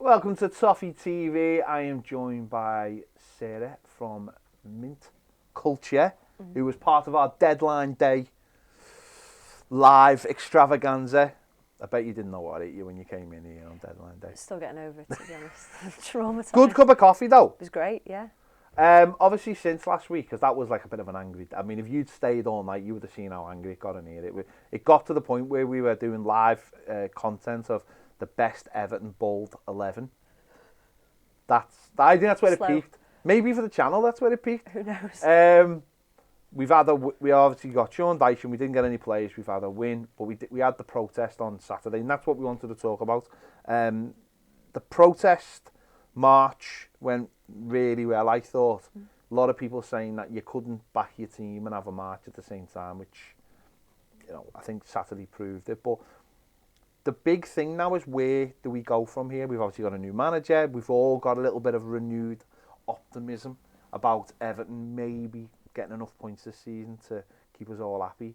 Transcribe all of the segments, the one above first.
Welcome to Toffee TV. I am joined by Sarah from Mint Culture, who was part of our deadline day live extravaganza. I bet you didn't know what I ate you when you came in here on deadline day. Still getting over it, to be honest. Traumatised. Good cup of coffee though. It was great, yeah. Obviously since last week, because that was like a bit of an angry... I mean, if you'd stayed all night, you would have seen how angry it got in here. It got to the point where we were doing live content of the best Everton bold 11. I think that's where it peaked. Maybe for the channel, that's where it peaked. Who knows? We obviously got Sean Dyche, we didn't get any players. We've had a win, but we had the protest on Saturday, and that's what we wanted to talk about. The protest march went really well, I thought. A lot of people saying that you couldn't back your team and have a march at the same time, which, I think Saturday proved it. But the big thing now is, where do we go from here? We've obviously got a new manager. We've all got a little bit of renewed optimism about Everton maybe getting enough points this season to keep us all happy.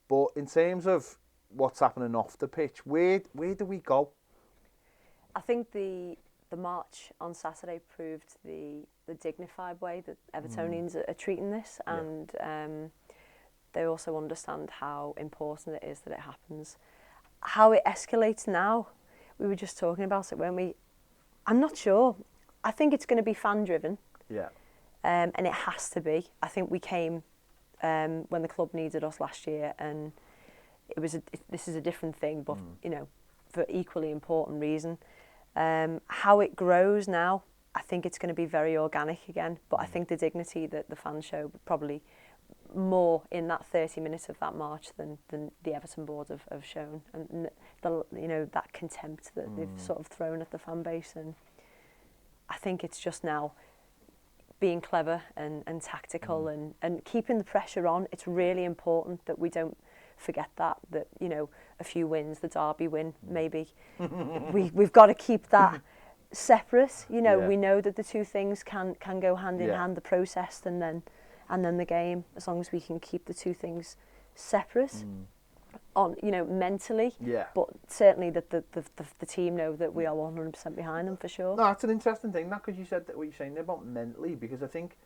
But in terms of what's happening off the pitch, where do we go? I think the march on Saturday proved the dignified way that Evertonians are treating this, and they also understand how important it is that it happens. How it escalates now, we were just talking about it, weren't we? I'm not sure. I think it's going to be fan-driven. Yeah. And it has to be. I think we came when the club needed us last year, and this is a different thing, but for equally important reason. How it grows now, I think it's going to be very organic again. But I think the dignity that the fans show probably more in that 30 minutes of that march than the Everton board have shown, and that contempt that they've sort of thrown at the fan base. And I think it's just now being clever and tactical and keeping the pressure on. It's really important that we don't forget that a few wins, the Derby win maybe, we've got to keep that separate. We know that the two things can go hand in hand, the process and then the game, as long as we can keep the two things separate on mentally, but certainly that the team know that we are 100% behind them for sure. No, that's an interesting thing, that, because you said that what you're saying there about mentally, because I think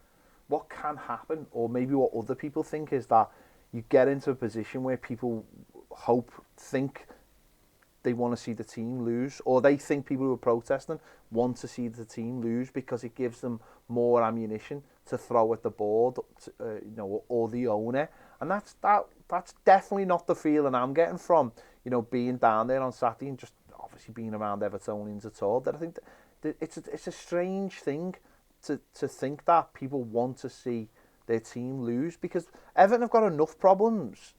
what can happen, or maybe what other people think, is that you get into a position where people think they want to see the team lose, or they think people who are protesting want to see the team lose because it gives them more ammunition to throw at the board, or the owner. And that's definitely not the feeling I'm getting from, being down there on Saturday and just obviously being around Evertonians at all. That I think that it's a strange thing to think that people want to see their team lose, because Everton have got enough problems.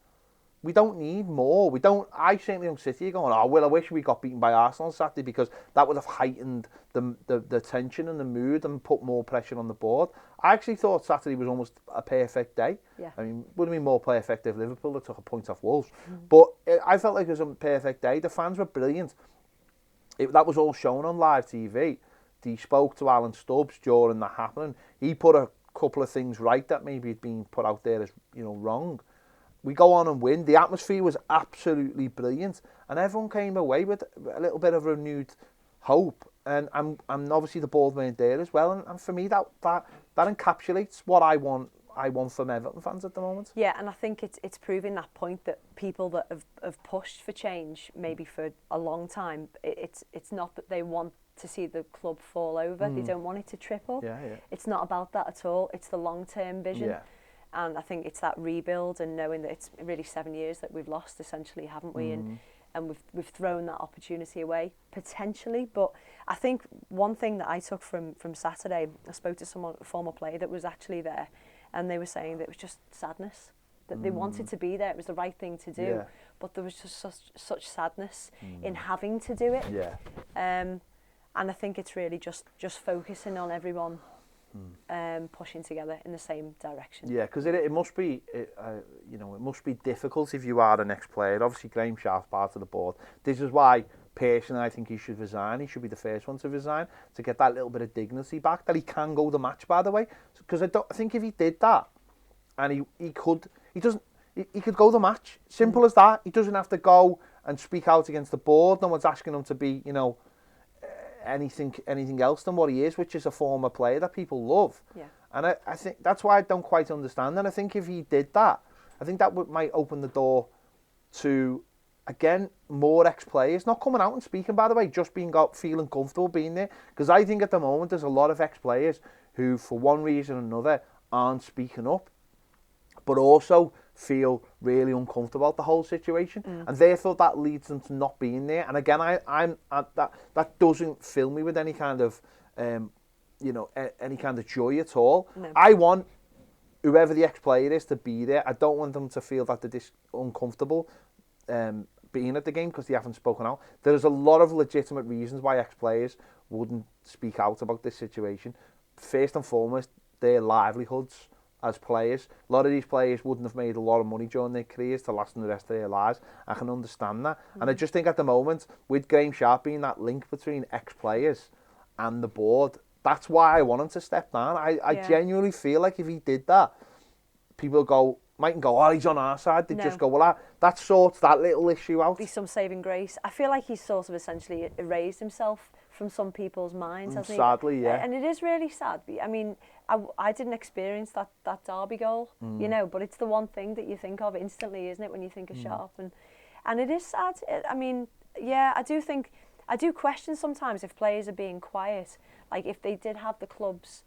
We don't need more. I certainly don't sit here going, I wish we got beaten by Arsenal on Saturday, because that would have heightened the tension and the mood and put more pressure on the board. I actually thought Saturday was almost a perfect day. Yeah. I mean, would have been more perfect if Liverpool had took a point off Wolves. But I felt like it was a perfect day. The fans were brilliant. That was all shown on live TV. He spoke to Alan Stubbs during that happening. He put a couple of things right that maybe had been put out there as wrong. We go on and win. The atmosphere was absolutely brilliant, and everyone came away with a little bit of renewed hope. And obviously the board weren't there as well. And for me, that encapsulates what I want from Everton fans at the moment. Yeah, and I think it's proving that point that people that have pushed for change maybe for a long time, it's not that they want to see the club fall over. They don't want it to trip up. Yeah. It's not about that at all. It's the long-term vision. Yeah. And I think it's that rebuild and knowing that it's really 7 years that we've lost, essentially, haven't we? And we've thrown that opportunity away, potentially. But I think one thing that I took from Saturday, I spoke to a former player that was actually there, and they were saying that it was just sadness, that they wanted to be there. It was the right thing to do, but there was just such sadness in having to do it. Yeah. And I think it's really just focusing on everyone pushing together in the same direction. Yeah, because it must be, it must be difficult if you are the next player. Obviously, Graham Sharp's part of the board. This is why, personally, I think he should resign. He should be the first one to resign, to get that little bit of dignity back, that he can go the match, by the way. Because I think if he did that, and he could go the match. Simple as that. He doesn't have to go and speak out against the board. No one's asking him to be, anything else than what he is, which is a former player that people love. Yeah. And I think that's why I don't quite understand. And I think if he did that, I think that might open the door to, again, more ex-players not coming out and speaking, by the way, just feeling comfortable being there. Because I think at the moment there's a lot of ex-players who, for one reason or another, aren't speaking up, but also feel really uncomfortable about the whole situation, and therefore that leads them to not being there. And again, that doesn't fill me with any kind of any kind of joy at all. No. I want whoever the ex-player is to be there. I don't want them to feel that they're uncomfortable being at the game because they haven't spoken out. There's a lot of legitimate reasons why ex-players wouldn't speak out about this situation. First and foremost, their livelihoods as players. A lot of these players wouldn't have made a lot of money during their careers to last in the rest of their lives. I can understand that. And I just think at the moment, with Graham Sharp being that link between ex-players and the board, that's why I want him to step down. I genuinely feel like if he did that, people mightn't go, oh, he's on our side. They'd just go, well, that sorts that little issue out. Be some saving grace. I feel like he's sort of essentially erased himself from some people's minds, hasn't he? Sadly, yeah. And it is really sad. I mean, I didn't experience that Derby goal, you know, but it's the one thing that you think of instantly, isn't it, when you think of Sharp? And it is sad. I mean, yeah, I do question sometimes if players are being quiet. Like, if they did have the club's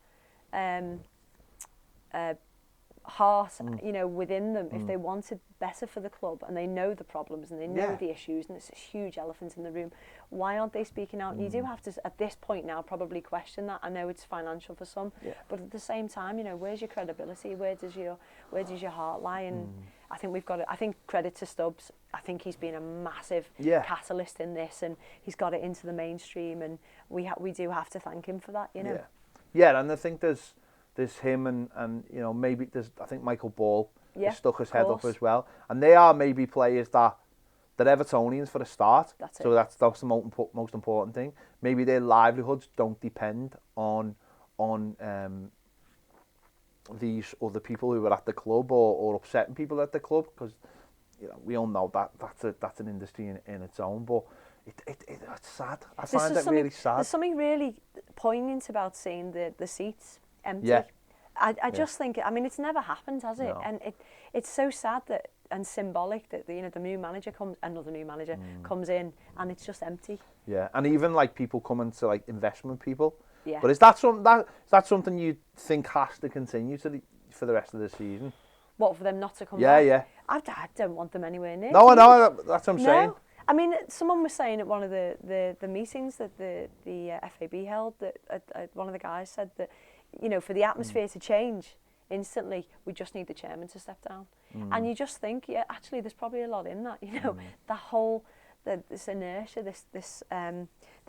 heart, you know, within them, if they wanted better for the club and they know the problems and they know the issues and it's a huge elephant in the room, why aren't they speaking out? You do have to, at this point now, probably question that. I know it's financial for some, but at the same time, you know, where's your credibility? Where does your heart lie? And I think we've got it. I think credit to Stubbs. I think he's been a massive catalyst in this, and he's got it into the mainstream, and we do have to thank him for that, you know. Yeah, and I think there's him and you know, maybe I think Michael Ball has stuck his head up as well, and they are maybe players that Evertonians for a start. So that's the most important thing. Maybe their livelihoods don't depend on these other people who are at the club or upsetting people at the club, because you know, we all know that that's an industry in its own. But it's sad. I find it really sad. There's something really poignant about seeing the seats empty. Yeah. I just think, I mean, it's never happened, has it? No. And it's so sad that, and symbolic that the new manager another new manager comes in and it's just empty. Yeah, and even like people coming to, like, investment people. Yeah. But is that something you think has to continue for the rest of the season? What, for them not to come back? Yeah. I don't want them anywhere near. No, I know, that's what I'm saying. I mean, someone was saying at one of the meetings that the FAB held, that one of the guys said that, you know, for the atmosphere to change instantly, we just need the chairman to step down. And you just think, yeah, actually, there's probably a lot in that. You know, the whole this inertia, this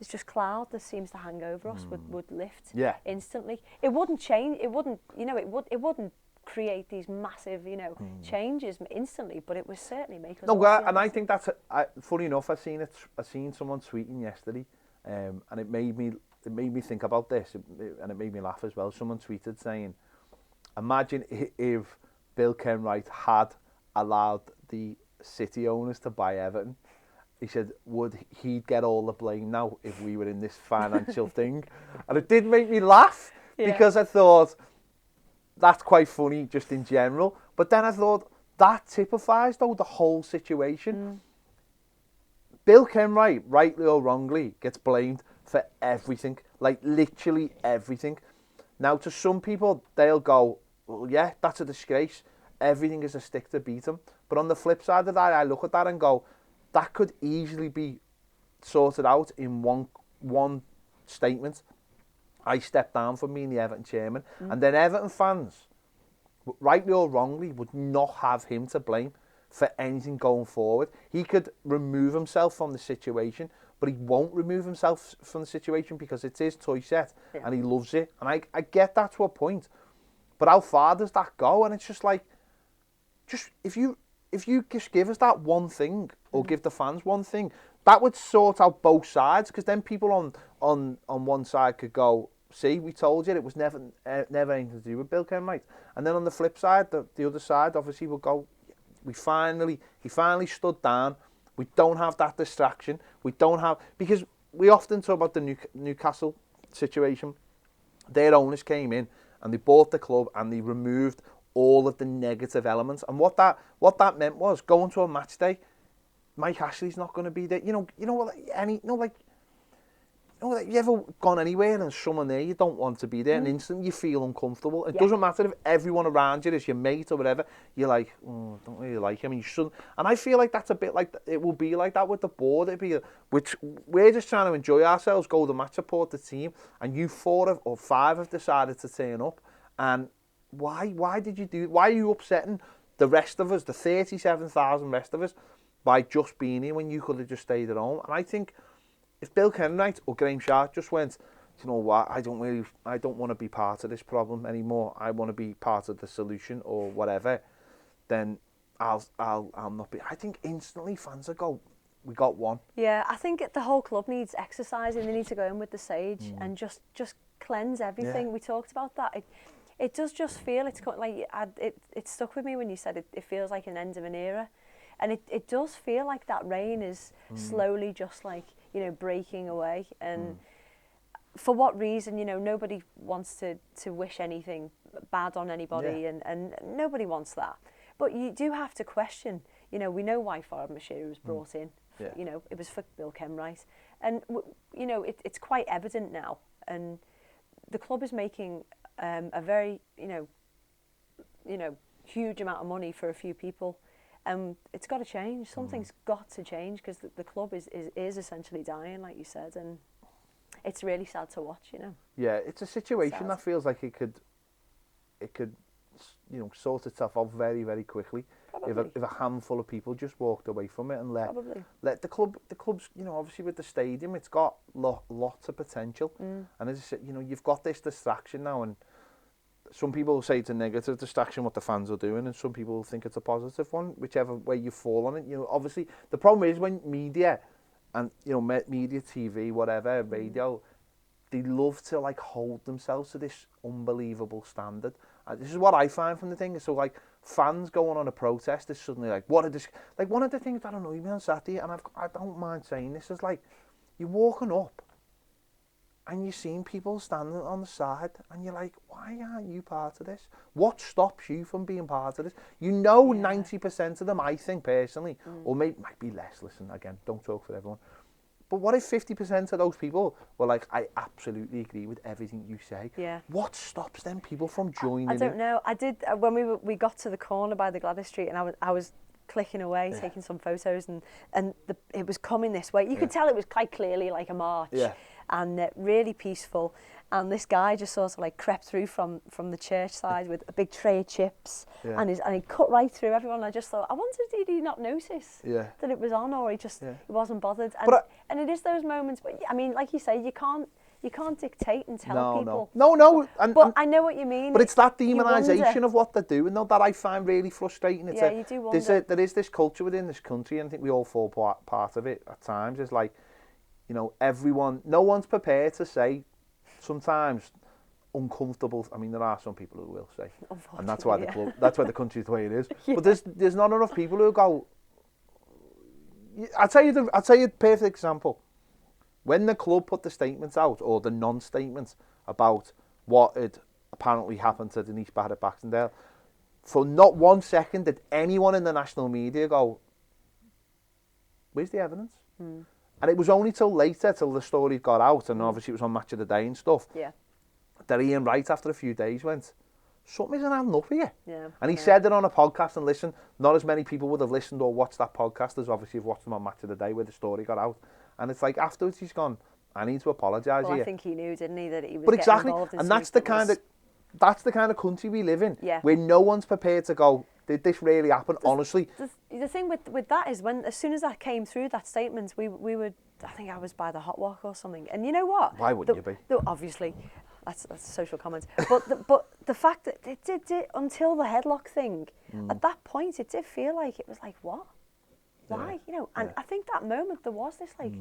just cloud that seems to hang over us would lift instantly. It wouldn't change. It wouldn't. You know, it wouldn't create these massive, you know, changes instantly, but it would certainly make us. No, and I think that's funny enough. I seen someone tweeting yesterday, and it made me think about this, and it made me laugh as well. Someone tweeted saying, "Imagine if Bill Kenwright had allowed the City owners to buy Everton." He said, "Would he get all the blame now if we were in this financial thing?" And it did make me laugh because I thought that's quite funny just in general. But then I thought that typifies though the whole situation. Bill Kenwright, rightly or wrongly, gets blamed for everything, like literally everything. Now, to some people, they'll go, well, yeah, that's a disgrace. Everything is a stick to beat him. But on the flip side of that, I look at that and go, that could easily be sorted out in one statement. I step down from being the Everton chairman. And then Everton fans, rightly or wrongly, would not have him to blame for anything going forward. He could remove himself from the situation, but he won't remove himself from the situation because it's his toy set and he loves it. And I get that to a point. But how far does that go? And it's just like, if you just give us that one thing, or give the fans one thing, that would sort out both sides, because then people on one side could go, see, we told you, it was never anything to do with Bill Kenwright. And then on the flip side, the other side obviously will go, he finally stood down. We don't have that distraction. We don't have, because we often talk about the Newcastle situation. Their owners came in and they bought the club and they removed all of the negative elements. And what that meant was going to a match day, Mike Ashley's not going to be there. You ever gone anywhere and someone there you don't want to be there, and instantly you feel uncomfortable. It doesn't matter if everyone around you is your mate or whatever. You're like, oh, I don't really like him, and you shouldn't. And I feel like that's a bit like it will be like that with the board. Which we're just trying to enjoy ourselves, go to the match, support the team, and you 4 or 5 have decided to turn up. And why did you do? Why are you upsetting the rest of us, the 37,000 rest of us, by just being here when you could have just stayed at home? And I think, if Bill Kenwright or Graham Sharp just went, you know what, I don't want to be part of this problem anymore. I want to be part of the solution or whatever. Then I'll not be. I think instantly fans will go, we got one. Yeah, I think the whole club needs exercise, and they need to go in with the sage and just cleanse everything. Yeah. We talked about that. It does just feel it stuck with me when you said it feels like an end of an era, and it does feel like that rain is slowly just like, you know, breaking away. And for what reason, you know, nobody wants to wish anything bad on anybody, and nobody wants that. But you do have to question, you know, we know why Farhad Moshiri was brought in. Yeah. You know, it was for Bill Kenwright. And, you know, it's quite evident now. And the club is making a very, you know, huge amount of money for a few people. It's got to change. Something's got to change, because the club is essentially dying, like you said, and it's really sad to watch, you know. Yeah, it's a situation that feels like it could, you know, sort itself out very, very quickly. Probably. If a handful of people just walked away from it and let the club's, you know, obviously with the stadium, it's got lots of potential, and as I said, you know, you've got this distraction now, and some people say it's a negative distraction what the fans are doing, and some people think it's a positive one, whichever way you fall on it. You know, obviously the problem is when media and, you know, media, TV, whatever, radio, they love to like hold themselves to this unbelievable standard. And this is what I find from the thing. So like fans going on a protest is suddenly like, what are this? Like one of the things that annoyed me on Saturday, and I don't mind saying this, is like you're walking up and you're seeing people standing on the side, and you're like, why aren't you part of this? What stops you from being part of this? You know, 90% of them, I think personally, or maybe might be less. Listen, again, don't talk for everyone. But what if 50% of those people were like, I absolutely agree with everything you say? Yeah. What stops them people from joining? I don't know. I did when we got to the corner by the Gladys Street, and I was clicking away, taking some photos, and it was coming this way. You could tell it was quite clearly like a march, and really peaceful. And this guy just sort of like crept through from the church side with a big tray of chips, and he cut right through everyone. I just thought, I wonder, did he not notice that it was on, or he wasn't bothered? And it is those moments. But I mean, like you say, you can't dictate and tell people. No. But I know what you mean. But it's that demonisation of what they're doing, though, that I find really frustrating. It's you do wonder. There is this culture within this country, and I think we all fall part of it at times. It's like, you know, no one's prepared to say sometimes uncomfortable. I mean, there are some people who will say, and that's why that's why the country's the way it is. But there's not enough people who go. I'll tell you a perfect example. When the club put the statements out, or the non-statements about what had apparently happened to Denise Barrett Baxendale, for not 1 second did anyone in the national media go, where's the evidence? And it was only till later, till the story got out, and obviously it was on Match of the Day and stuff, that Ian Wright, after a few days, went, something isn't adding up here. And he said it on a podcast, and listen, not as many people would have listened or watched that podcast as obviously have watched them on Match of the Day where the story got out. And it's like afterwards he's gone, I need to apologise here. I think he knew, didn't he, that he was getting involved in and that's the kind of country we live in, where no one's prepared to go, did this really happen? Honestly. The thing with that is, as soon as that came through, that statement, we were, I think I was by the hot walk or something. And you know what? Why wouldn't you be? Obviously, that's social comments. But the fact that it did until the headlock thing, at that point it did feel like it was like, what? Why? You know, and I think that moment there was this like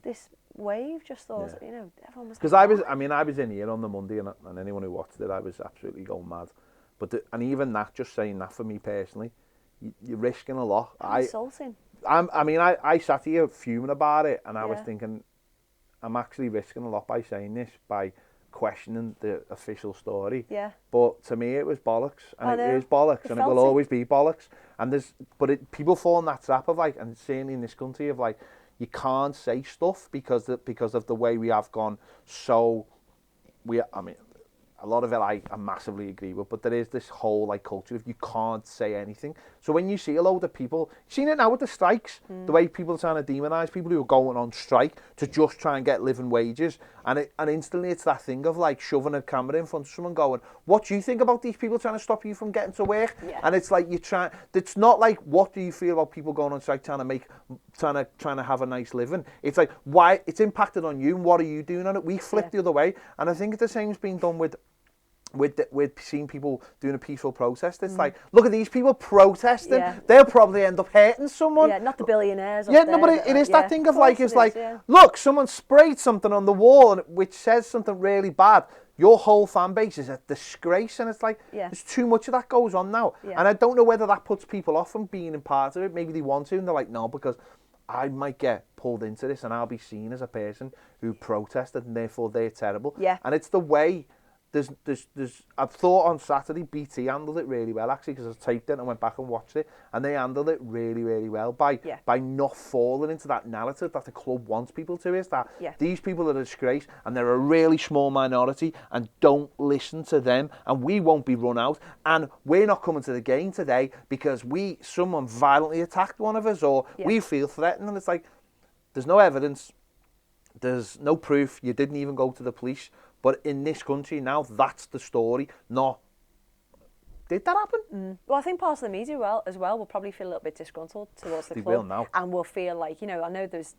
this wave. Just thought, you know, everyone was. Because I was in here on the Monday, and anyone who watched it, I was absolutely going mad. But and even that, just saying that for me personally, you're risking a lot. Insulting. I sat here fuming about it, and I was thinking, I'm actually risking a lot by saying this, by questioning the official story. Yeah. But to me, it was bollocks, and it is It bollocks, and it will felt it. always be bollocks. And people fall in that trap of like, and certainly in this country of like, you can't say stuff because of the way we have gone. So I mean, a lot of it I massively agree with, but there is this whole like culture of you can't say anything. So when you see a load of people, you've seen it now with the strikes, the way people are trying to demonise people who are going on strike to just try and get living wages, and instantly it's that thing of like shoving a camera in front of someone going, what do you think about these people trying to stop you from getting to work? Yeah. And it's like it's not like what do you feel about people going on strike trying to have a nice living. It's like why it's impacted on you and what are you doing on it? We flip the other way, and I think the same's been done with seeing people doing a peaceful protest. It's like, look at these people protesting. Yeah. They'll probably end up hurting someone. Yeah, not the billionaires. Yeah, no, but it is that thing of like, it's like, look, someone sprayed something on the wall which says something really bad. Your whole fan base is a disgrace, and it's like, there's too much of that goes on now. Yeah. And I don't know whether that puts people off from being in part of it. Maybe they want to, and they're like, no, because I might get pulled into this, and I'll be seen as a person who protested, and therefore they're terrible. Yeah. And it's the way. I thought on Saturday BT handled it really well actually, because I taped it and went back and watched it, and they handled it really, really well by not falling into that narrative that the club wants people to, is that these people are a disgrace and they're a really small minority, and don't listen to them, and we won't be run out, and we're not coming to the game today because someone violently attacked one of us, or we feel threatened. And it's like, there's no evidence, there's no proof, you didn't even go to the police. But in this country now, that's the story. No, did that happen? Well, I think parts of the media as well will probably feel a little bit disgruntled towards the club. They will now. And will feel like, I know there's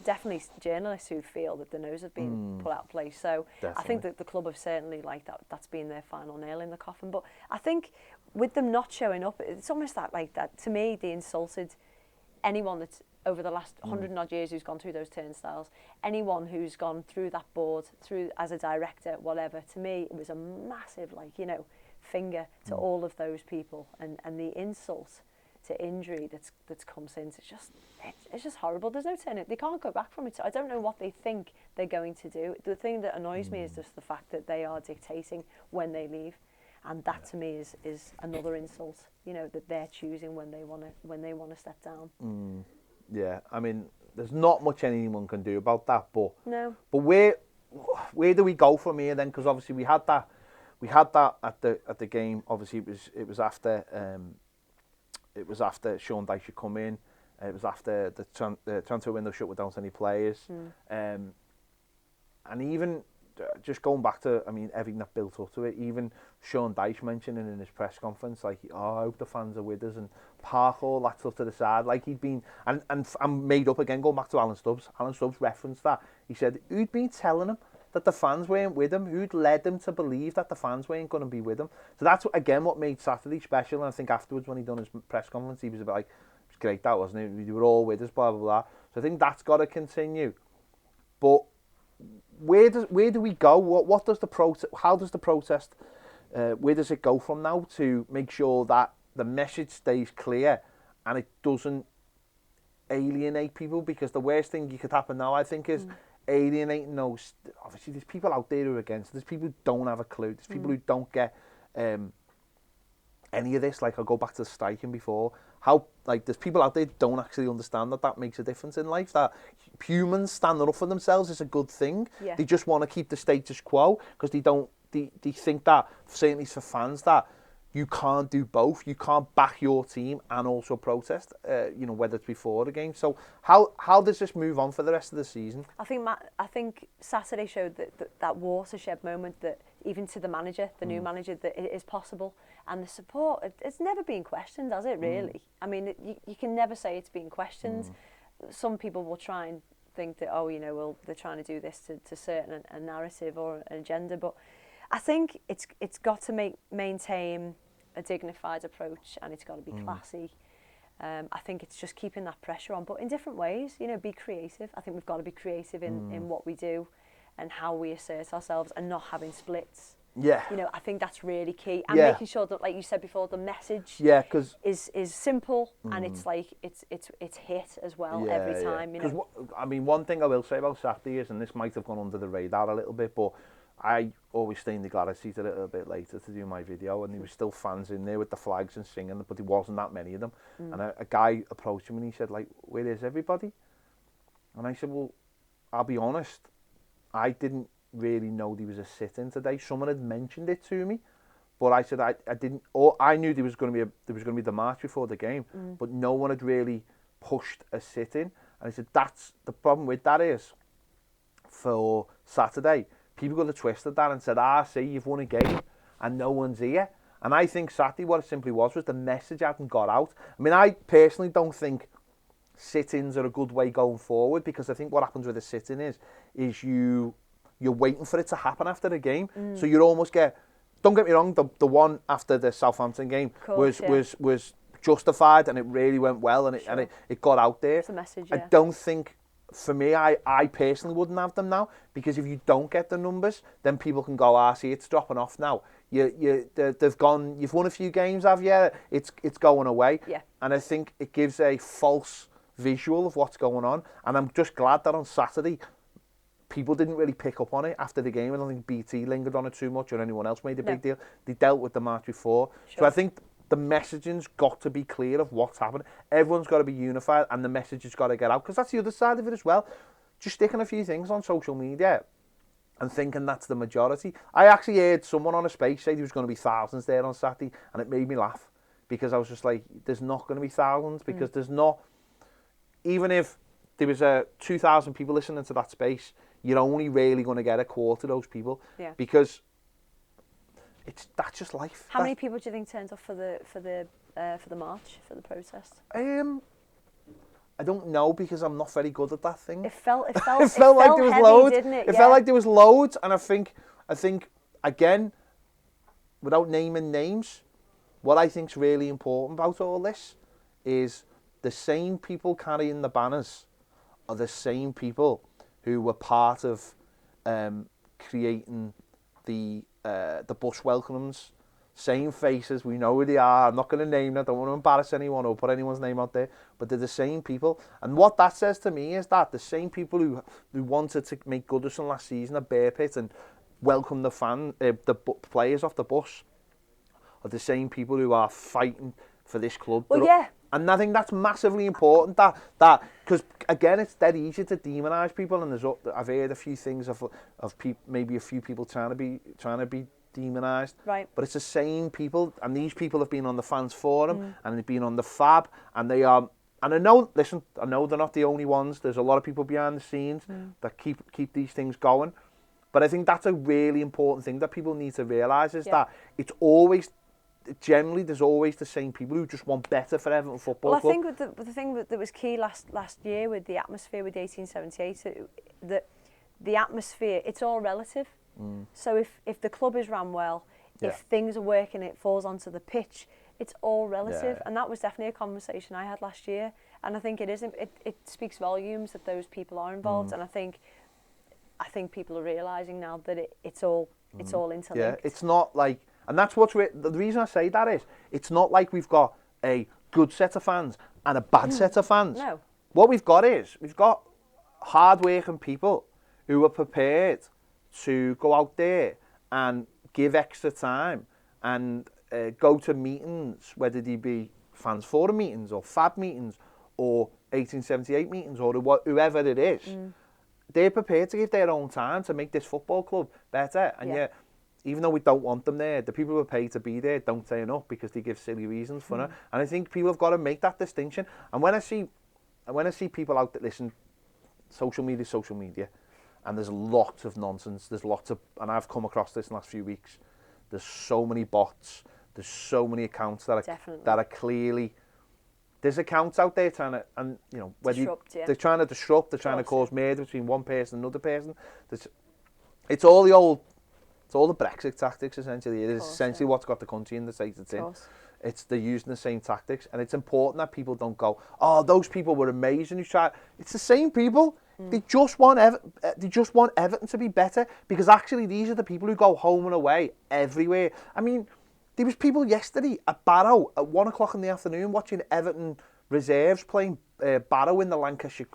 definitely journalists who feel that the nose have been put out of place. So definitely. I think that the club have certainly, like, that's been their final nail in the coffin. But I think with them not showing up, it's almost that to me, they insulted anyone that's over the last 100 and odd years who's gone through those turnstiles, anyone who's gone through that board, through as a director, whatever. To me, it was a massive, finger to all of those people, and the insult to injury that's come since. It's just horrible. There's no turning. They can't go back from it. So I don't know what they think they're going to do. The thing that annoys me is just the fact that they are dictating when they leave, and that to me is another insult. That they're choosing when they want to step down. Yeah, I mean, there's not much anyone can do about that, but no. But where do we go from here then? Because obviously we had that at the game. Obviously it was after Sean Dyche had come in. It was after the transfer window shut without any players, and even just going back to, everything that built up to it, even Sean Dyche mentioning in his press conference, like, I hope the fans are with us, and park all that stuff to the side, like he'd been, and made up again, going back to Alan Stubbs. Alan Stubbs referenced that. He said, who'd been telling him that the fans weren't with him? Who'd led them to believe that the fans weren't going to be with him? So that's, again, what made Saturday special, and I think afterwards, when he done his press conference, he was a bit like, it was great, that, wasn't it? You were all with us, blah, blah, blah. So I think that's got to continue. But where do we go? What does the protest? How does the protest? Where does it go from now to make sure that the message stays clear and it doesn't alienate people? Because the worst thing you could happen now, I think, is alienating those. Obviously, there's people out there who are against. There's people who don't have a clue. There's people who don't get any of this. Like, I'll go back to the striking before. How, there's people out there who don't actually understand that makes a difference in life, that humans standing up for themselves is a good thing. Yeah. They just want to keep the status quo because they think that, certainly for fans, that you can't do both. You can't back your team and also protest, whether it's before the game. So how does this move on for the rest of the season? I think Saturday showed that watershed moment, that even to the manager, the new manager, that it is possible. And the support, it's never been questioned, has it, really? I mean, you can never say it's been questioned. Some people will try and think that, they're trying to do this to certain a narrative or an agenda. But I think it's got to maintain a dignified approach, and it's got to be classy. I think it's just keeping that pressure on, but in different ways, be creative. I think we've got to be creative in what we do and how we assert ourselves, and not having splits. Yeah. You know, I think that's really key. And Yeah. making sure that, like you said before, the message Yeah, because is simple and it's like it's hit as well every time. You know, I mean, one thing I will say about Saturday is, and this might have gone under the radar a little bit, but I always stay in the Gladys seat a little bit later to do my video, and there were still fans in there with the flags and singing, but there wasn't that many of them. And a guy approached him and he said, like, "Where is everybody?" And I said, "Well, I'll be honest, I didn't really know there was a sit-in today. Someone had mentioned it to me, but I said I didn't. Or I knew there was going to be the march before the game, but no one had really pushed a sit-in." And I said, "That's the problem with that is, for Saturday, people could have twisted that and said, see, you've won a game, and no one's here." And I think Saturday, what it simply was the message hadn't got out. I mean, I personally don't think sit-ins are a good way going forward, because I think what happens with a sit-in is you're waiting for it to happen after the game. So you almost get, don't get me wrong, the one after the Southampton game was justified, and it really went well, and it got out there. It's a message, yeah. I don't think, for me, I personally wouldn't have them now, because if you don't get the numbers, then people can go, see, it's dropping off now. They've gone, you've won a few games, have you? It's going away. Yeah. And I think it gives a false visual of what's going on. And I'm just glad that on Saturday, people didn't really pick up on it after the game. I don't think BT lingered on it too much, or anyone else made a big deal. They dealt with the match before. Sure. So I think the messaging's got to be clear of what's happening. Everyone's got to be unified, and the message has got to get out, because that's the other side of it as well. Just sticking a few things on social media and thinking that's the majority. I actually heard someone on a space say there was going to be thousands there on Saturday, and it made me laugh, because I was just like, there's not going to be thousands, because there's not, even if there was 2,000 people listening to that space, you're only really going to get a quarter of those people, because that's just life. How many people do you think turned up for the march, for the protest? I don't know, because I'm not very good at that thing. It felt it felt like there was heavy, loads. Didn't it? It felt like there was loads, and I think again, without naming names, what I think's really important about all this is the same people carrying the banners are the same people who were part of creating the bus welcomes. Same faces, we know who they are. I'm not going to name them, I don't want to embarrass anyone or put anyone's name out there, but they're the same people. And what that says to me is that the same people who wanted to make Goodison last season a bear pit and welcome the players off the bus are the same people who are fighting for this club. Well, yeah. And I think that's massively important, that because again, it's dead easy to demonise people, and I've heard a few things of maybe a few people trying to be demonised. Right. But it's the same people, and these people have been on the fans forum and they've been on the Fab, and they are. And I know they're not the only ones. There's a lot of people behind the scenes that keep these things going. But I think that's a really important thing that people need to realise is that it's always. Generally, there's always the same people who just want better for Everton Football Club. Well, I think with the thing that was key last year with the atmosphere with the 1878, that the atmosphere, it's all relative. So if the club is ran well, if things are working, it falls onto the pitch, it's all relative. And that was definitely a conversation I had last year. And I think it speaks volumes that those people are involved. And I think people are realising now that it's all interlinked. Yeah, it's not like. And that's the reason I say that is, it's not like we've got a good set of fans and a bad set of fans. No. What we've got hard-working people who are prepared to go out there and give extra time and go to meetings, whether they be fans forum meetings or Fab meetings or 1878 meetings or whoever it is. They're prepared to give their own time to make this football club better. And yet, even though we don't want them there, the people who are paid to be there don't turn up because they give silly reasons for it. And I think people have got to make that distinction. And when I see people out that listen, social media, and there's lots of nonsense. And I've come across this in the last few weeks. There's so many bots. There's so many accounts that are clearly. There's accounts out there trying to, and you know, they're trying to disrupt. They're trying to cause murder between one person and another person. It's all the Brexit tactics, essentially. It is essentially what's got the country in the state it's in. They're using the same tactics, and it's important that people don't go, those people were amazing. It's the same people. They just want Everton to be better, because actually these are the people who go home and away everywhere. I mean, there was people yesterday at Barrow at 1 o'clock in the afternoon watching Everton reserves playing Barrow in the Lancashire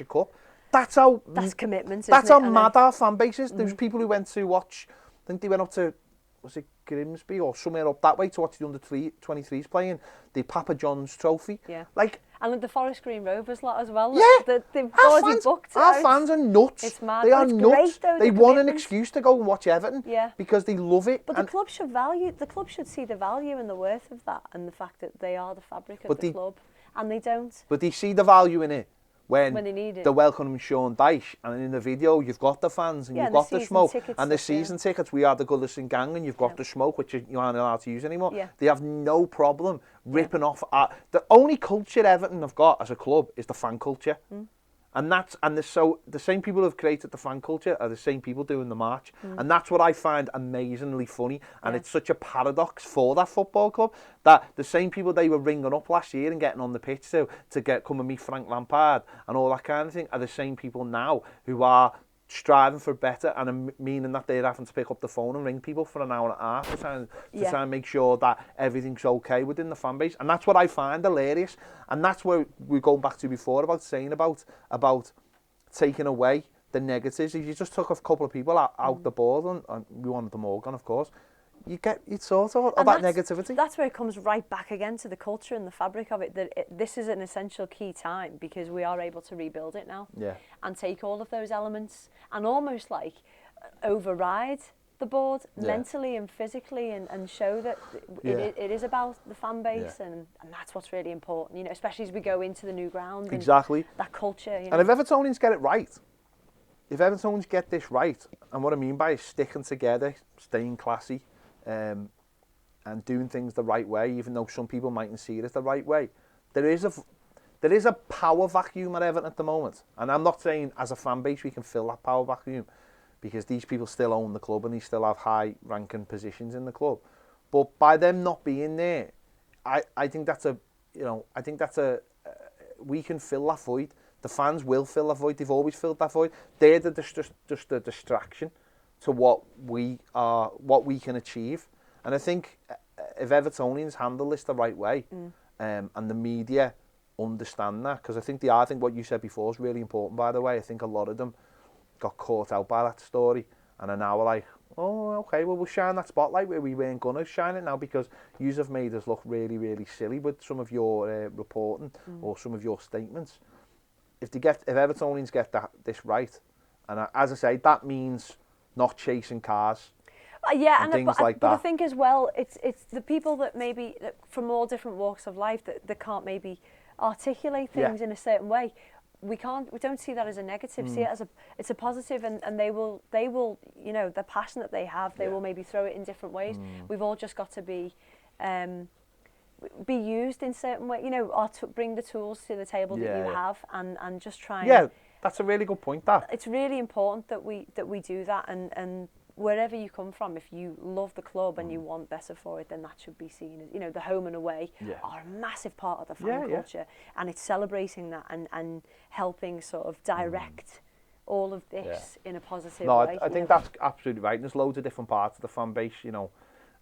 Cup. That's commitment. That's how mad our fan base is. There's people who went to watch. I think they went up to, was it Grimsby or somewhere up that way, to watch the under-23s playing the Papa John's Trophy. Yeah. Like, and the Forest Green Rovers lot as well. Yeah. They've already booked it. Our fans are nuts. It's mad. They are it's nuts. Great, though, they want an excuse to go and watch Everton. Yeah. Because they love it. But the club should see the value and the worth of that, and the fact that they are the fabric of the club, and they don't. But they see the value in it when they need it. They're welcoming Sean Dyche, and in the video you've got the fans and you've got the smoke and the season tickets. We are the Goodison gang, and you've got the smoke, which you aren't allowed to use anymore. Yeah. They have no problem ripping off. The only culture Everton have got as a club is the fan culture. And the same people who have created the fan culture are the same people doing the march. And that's what I find amazingly funny. And it's such a paradox for that football club, that the same people they were ringing up last year and getting on the pitch to come and meet Frank Lampard and all that kind of thing are the same people now who are striving for better, and meaning that they're having to pick up the phone and ring people for an hour and a half to try and make sure that everything's okay within the fan base. And that's what I find hilarious. And that's where we're going back to before about saying about taking away the negatives. If you just took a couple of people out the board, and we wanted them all gone, of course, you'd sort of that negativity. That's where it comes right back again to the culture and the fabric of it, this is an essential key time, because we are able to rebuild it now. Yeah. And take all of those elements and almost like override the board mentally and physically, and show that it is about the fan base, and that's what's really important, you know, especially as we go into the new ground. Exactly. That culture, you know. And if Evertonians get it right, if Evertonians get this right, and what I mean by sticking together, staying classy, and doing things the right way, even though some people mightn't see it as the right way, there is a power vacuum at Everton at the moment. And I'm not saying as a fan base we can fill that power vacuum, because these people still own the club and they still have high ranking positions in the club. But by them not being there, I think that's we can fill that void. The fans will fill that void. They've always filled that void. They're just the distraction to what we can achieve. And I think if Evertonians handle this the right way, and the media understand that, because I think what you said before is really important, by the way. I think a lot of them got caught out by that story and are now like, oh, okay, well, we'll shine that spotlight where we weren't going to shine it now, because you have made us look really, really silly with some of your reporting or some of your statements. If Evertonians get this right, and as I say, that means not chasing cars. And things like that. But I think as well, it's the people that maybe from all different walks of life that can't maybe articulate things in a certain way. We don't see that as a negative. See it as it's a positive, and they will, you know, the passion that they have, they will maybe throw it in different ways. We've all just got to be used in certain way, you know, or to bring the tools to the table that you have, and just try. Yeah, that's a really good point. That it's really important that we do that, and wherever you come from, if you love the club and you want better for it, then that should be seen as, you know, the home and away are a massive part of the fan culture, and it's celebrating that and helping sort of direct all of this in a positive way. I think that's absolutely right. And there's loads of different parts of the fan base. You know,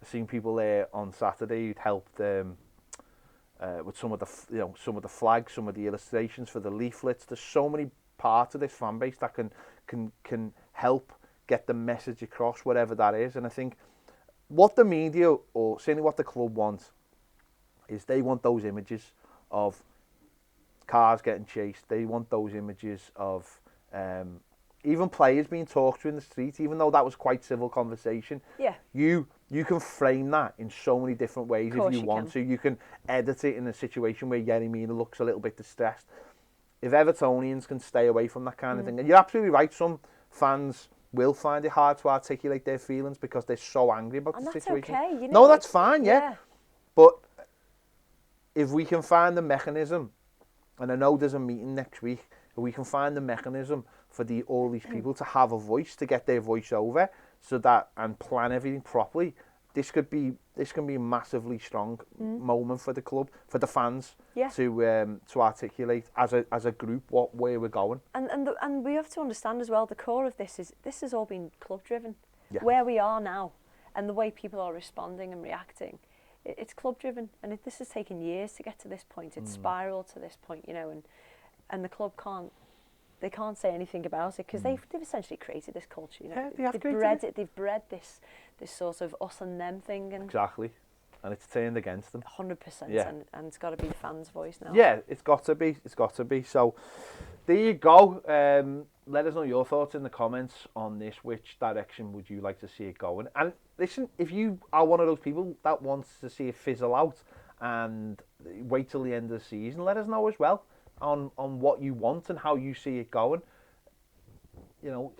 I've seen people there on Saturday who'd helped with some of the flags, some of the illustrations for the leaflets. There's so many parts of this fan base that can help get the message across, whatever that is. And I think what the media, or certainly what the club wants, is they want those images of cars getting chased. They want those images of even players being talked to in the street, even though that was quite civil conversation. Yeah. You can frame that in so many different ways if you want to. You can edit it in a situation where Yerry Mina looks a little bit distressed. If Evertonians can stay away from that kind of thing, and you're absolutely right, some fans will find it hard to articulate their feelings because they're so angry about the situation. Okay, you know, no, that's fine, But if we can find the mechanism, and I know there's a meeting next week, if we can find the mechanism for all these people to have a voice, to get their voice over, so that, and plan everything properly, this could be a massively strong moment for the club, for the fans, Yeah. to articulate as a group where we're going. And we have to understand as well, the core of this has all been club driven. Yeah. Where we are now and the way people are responding and reacting, it's club driven, and this has taken years to get to this point. It's spiraled to this point, you know, and the club can't say anything about it because they've essentially created this culture, you know. Yeah, They've bred this sort of us and them thing, and exactly, and it's turned against them. 100%, Yeah. and it's got to be the fans' voice now. Yeah, it's got to be. So there you go. Let us know your thoughts in the comments on this. Which direction would you like to see it going? And listen, if you are one of those people that wants to see it fizzle out and wait till the end of the season, let us know as well on what you want and how you see it going. You know,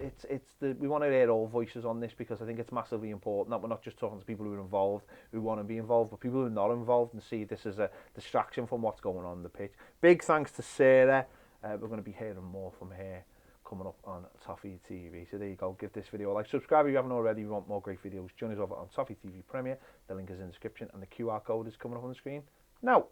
we want to hear all voices on this, because I think it's massively important that we're not just talking to people who are involved, who want to be involved, but people who are not involved and see this as a distraction from what's going on the pitch. Big thanks to Sarah. We're going to be hearing more from her coming up on Toffee TV. So there you go. Give this video a like. Subscribe if you haven't already. We want more great videos. Join us over on Toffee TV Premier. The link is in the description, and the QR code is coming up on the screen now.